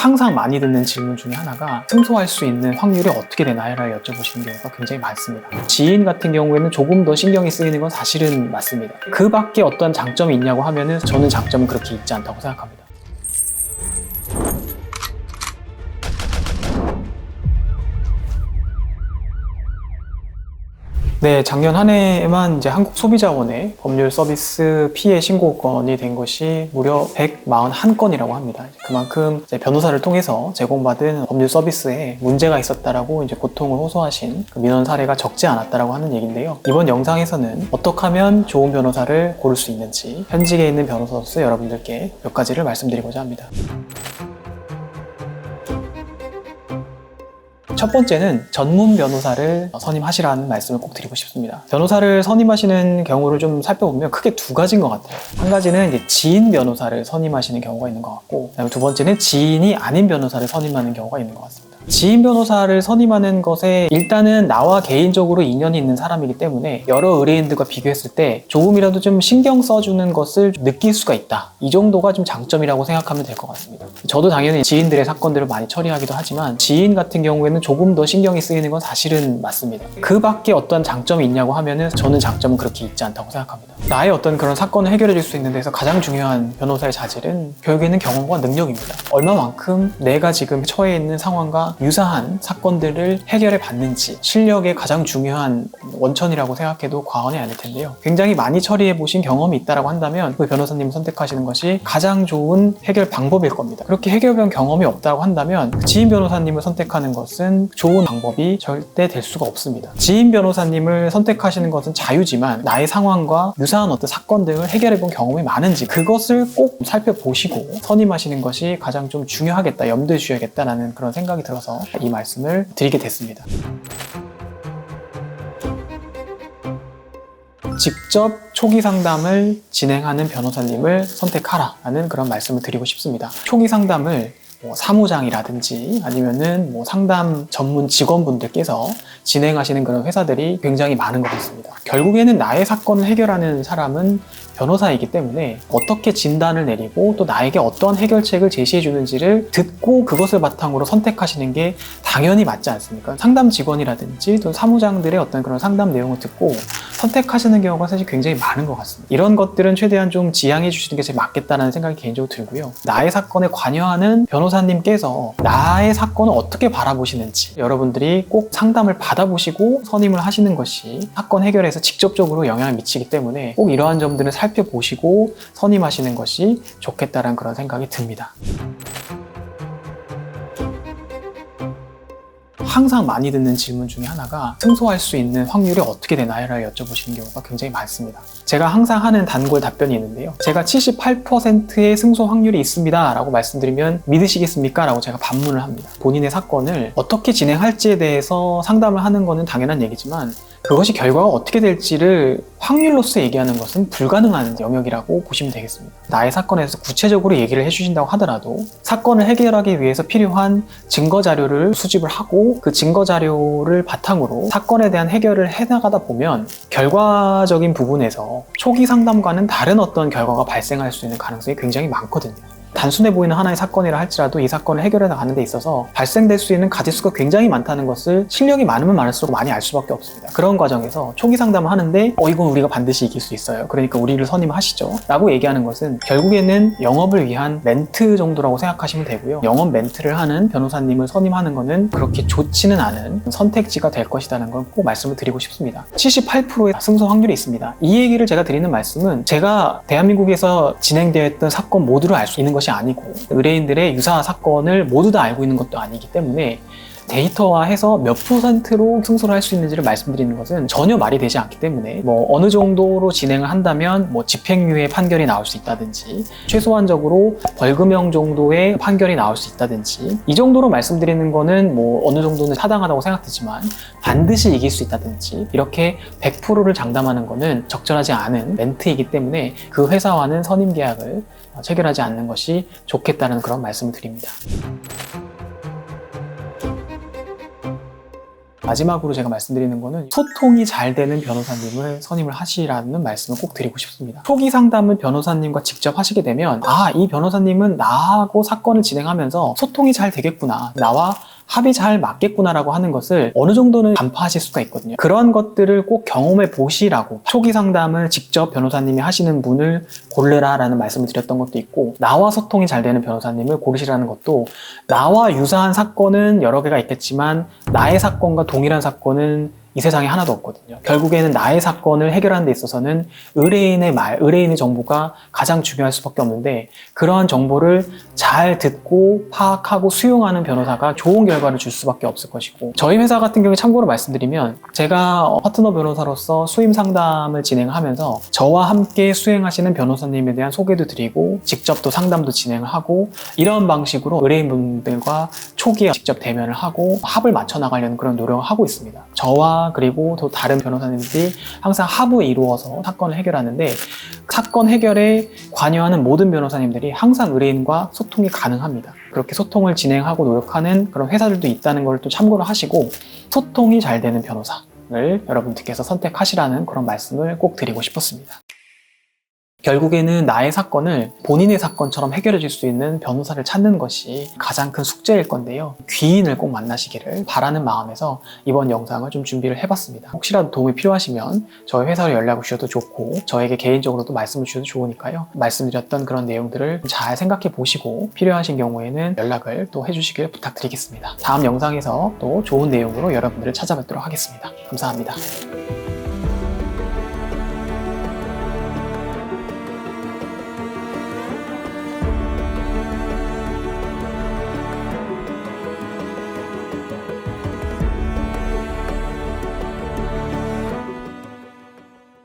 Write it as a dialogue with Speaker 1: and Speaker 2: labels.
Speaker 1: 항상 많이 듣는 질문 중에 하나가 승소할 수 있는 확률이 어떻게 되나요?를 여쭤보시는 경우가 굉장히 많습니다. 지인 같은 경우에는 조금 더 신경이 쓰이는 건 사실은 맞습니다. 그 밖에 어떤 장점이 있냐고 하면은 저는 장점은 그렇게 있지 않다고 생각합니다. 네, 작년 한 해에만 이제 한국소비자원의 법률 서비스 피해 신고 건이 된 것이 무려 141건이라고 합니다. 그만큼 이제 변호사를 통해서 제공받은 법률 서비스에 문제가 있었다라고 이제 고통을 호소하신 그 민원 사례가 적지 않았다라고 하는 얘기인데요. 이번 영상에서는 어떻게 하면 좋은 변호사를 고를 수 있는지 현직에 있는 변호사로서 여러분들께 몇 가지를 말씀드리고자 합니다. 첫 번째는 전문 변호사를 선임하시라는 말씀을 꼭 드리고 싶습니다. 변호사를 선임하시는 경우를 좀 살펴보면 크게 두 가지인 것 같아요. 한 가지는 이제 지인 변호사를 선임하시는 경우가 있는 것 같고, 그다음에 두 번째는 지인이 아닌 변호사를 선임하는 경우가 있는 것 같습니다. 지인 변호사를 선임하는 것에 일단은 나와 개인적으로 인연이 있는 사람이기 때문에 여러 의뢰인들과 비교했을 때 조금이라도 좀 신경 써주는 것을 느낄 수가 있다. 이 정도가 좀 장점이라고 생각하면 될 것 같습니다. 저도 당연히 지인들의 사건들을 많이 처리하기도 하지만 지인 같은 경우에는 조금 더 신경이 쓰이는 건 사실은 맞습니다. 그 밖에 어떤 장점이 있냐고 하면은 저는 장점은 그렇게 있지 않다고 생각합니다. 나의 어떤 그런 사건을 해결해 줄 수 있는 데서 가장 중요한 변호사의 자질은 결국에는 경험과 능력입니다. 얼마만큼 내가 지금 처해 있는 상황과 유사한 사건들을 해결해 봤는지 실력의 가장 중요한 원천이라고 생각해도 과언이 아닐 텐데요. 굉장히 많이 처리해 보신 경험이 있다고 한다면 그 변호사님을 선택하시는 것이 가장 좋은 해결 방법일 겁니다. 그렇게 해결한 경험이 없다고 한다면 지인 변호사님을 선택하는 것은 좋은 방법이 절대 될 수가 없습니다. 지인 변호사님을 선택하시는 것은 자유지만 나의 상황과 유사한 어떤 사건들을 해결해 본 경험이 많은지 그것을 꼭 살펴보시고 선임하시는 것이 가장 좀 중요하겠다, 염두에 주셔야겠다라는 그런 생각이 들어서 이 말씀을 드리게 됐습니다. 직접 초기 상담을 진행하는 변호사님을 선택하라는 그런 말씀을 드리고 싶습니다. 초기 상담을 사무장이라든지 아니면은 상담 전문 직원분들께서 진행하시는 그런 회사들이 굉장히 많은 것 같습니다. 결국에는 나의 사건을 해결하는 사람은 변호사이기 때문에 어떻게 진단을 내리고 또 나에게 어떠한 해결책을 제시해 주는지를 듣고 그것을 바탕으로 선택하시는 게 당연히 맞지 않습니까? 상담 직원이라든지 또 사무장들의 어떤 그런 상담 내용을 듣고 선택하시는 경우가 사실 굉장히 많은 것 같습니다. 이런 것들은 최대한 좀 지양해 주시는 게 제일 맞겠다는 생각이 개인적으로 들고요. 나의 사건에 관여하는 변호사님께서 나의 사건을 어떻게 바라보시는지 여러분들이 꼭 상담을 받아보시고 선임을 하시는 것이 사건 해결에서 직접적으로 영향을 미치기 때문에 꼭 이러한 점들을 살펴보시고 선임하시는 것이 좋겠다는 그런 생각이 듭니다. 항상 많이 듣는 질문 중에 하나가 승소할 수 있는 확률이 어떻게 되나요?를 여쭤보시는 경우가 굉장히 많습니다. 제가 항상 하는 단골 답변이 있는데요. 제가 78%의 승소 확률이 있습니다 라고 말씀드리면 믿으시겠습니까? 라고 제가 반문을 합니다. 본인의 사건을 어떻게 진행할지에 대해서 상담을 하는 것은 당연한 얘기지만 그것이 결과가 어떻게 될지를 확률로서 얘기하는 것은 불가능한 영역이라고 보시면 되겠습니다. 나의 사건에서 구체적으로 얘기를 해주신다고 하더라도 사건을 해결하기 위해서 필요한 증거 자료를 수집을 하고 그 증거 자료를 바탕으로 사건에 대한 해결을 해나가다 보면 결과적인 부분에서 초기 상담과는 다른 어떤 결과가 발생할 수 있는 가능성이 굉장히 많거든요. 단순해 보이는 하나의 사건이라 할지라도 이 사건을 해결해 나가는 데 있어서 발생될 수 있는 가지수가 굉장히 많다는 것을 실력이 많으면 많을수록 많이 알 수밖에 없습니다. 그런 과정에서 초기 상담을 하는데 이건 우리가 반드시 이길 수 있어요. 그러니까 우리를 선임하시죠 라고 얘기하는 것은 결국에는 영업을 위한 멘트 정도라고 생각하시면 되고요. 영업 멘트를 하는 변호사님을 선임하는 것은 그렇게 좋지는 않은 선택지가 될 것이라는 걸 꼭 말씀을 드리고 싶습니다. 78%의 승소 확률이 있습니다. 이 얘기를 제가 드리는 말씀은 제가 대한민국에서 진행되어 있던 사건 모두를 알 수 있는 것이 아니고 의뢰인들의 유사 사건을 모두 다 알고 있는 것도 아니기 때문에 데이터화해서 몇 %로 승소를 할 수 있는지를 말씀드리는 것은 전혀 말이 되지 않기 때문에 어느 정도로 진행을 한다면 집행유예 판결이 나올 수 있다든지 최소한적으로 벌금형 정도의 판결이 나올 수 있다든지 이 정도로 말씀드리는 거는 어느 정도는 타당하다고 생각되지만 반드시 이길 수 있다든지 이렇게 100%를 장담하는 거는 적절하지 않은 멘트이기 때문에 그 회사와는 선임 계약을 체결하지 않는 것이 좋겠다는 그런 말씀을 드립니다. 마지막으로 제가 말씀드리는 거는 소통이 잘 되는 변호사님을 선임을 하시라는 말씀을 꼭 드리고 싶습니다. 초기 상담을 변호사님과 직접 하시게 되면 이 변호사님은 나하고 사건을 진행하면서 소통이 잘 되겠구나, 나와 합이 잘 맞겠구나라고 하는 것을 어느 정도는 간파하실 수가 있거든요. 그런 것들을 꼭 경험해 보시라고 초기 상담을 직접 변호사님이 하시는 분을 고르라라는 말씀을 드렸던 것도 있고, 나와 소통이 잘 되는 변호사님을 고르시라는 것도, 나와 유사한 사건은 여러 개가 있겠지만 나의 사건과 동일한 사건은 이 세상에 하나도 없거든요. 결국에는 나의 사건을 해결하는 데 있어서는 의뢰인의 의뢰인의 정보가 가장 중요할 수밖에 없는데, 그러한 정보를 잘 듣고 파악하고 수용하는 변호사가 좋은 결과를 줄 수밖에 없을 것이고, 저희 회사 같은 경우에 참고로 말씀드리면, 제가 파트너 변호사로서 수임 상담을 진행하면서 저와 함께 수행하시는 변호사님에 대한 소개도 드리고 직접 또 상담도 진행을 하고, 이런 방식으로 의뢰인분들과 초기에 직접 대면을 하고 합을 맞춰 나가려는 그런 노력을 하고 있습니다. 저와 그리고 또 다른 변호사님들이 항상 합을 이루어서 사건을 해결하는데, 사건 해결에 관여하는 모든 변호사님들이 항상 의뢰인과 소통이 가능합니다. 그렇게 소통을 진행하고 노력하는 그런 회사들도 있다는 걸 또 참고를 하시고, 소통이 잘 되는 변호사를 여러분들께서 선택하시라는 그런 말씀을 꼭 드리고 싶었습니다. 결국에는 나의 사건을 본인의 사건처럼 해결해 줄 수 있는 변호사를 찾는 것이 가장 큰 숙제일 건데요. 귀인을 꼭 만나시기를 바라는 마음에서 이번 영상을 좀 준비를 해봤습니다. 혹시라도 도움이 필요하시면 저희 회사로 연락을 주셔도 좋고, 저에게 개인적으로도 말씀을 주셔도 좋으니까요. 말씀드렸던 그런 내용들을 잘 생각해 보시고 필요하신 경우에는 연락을 또 해주시길 부탁드리겠습니다. 다음 영상에서 또 좋은 내용으로 여러분들을 찾아뵙도록 하겠습니다. 감사합니다.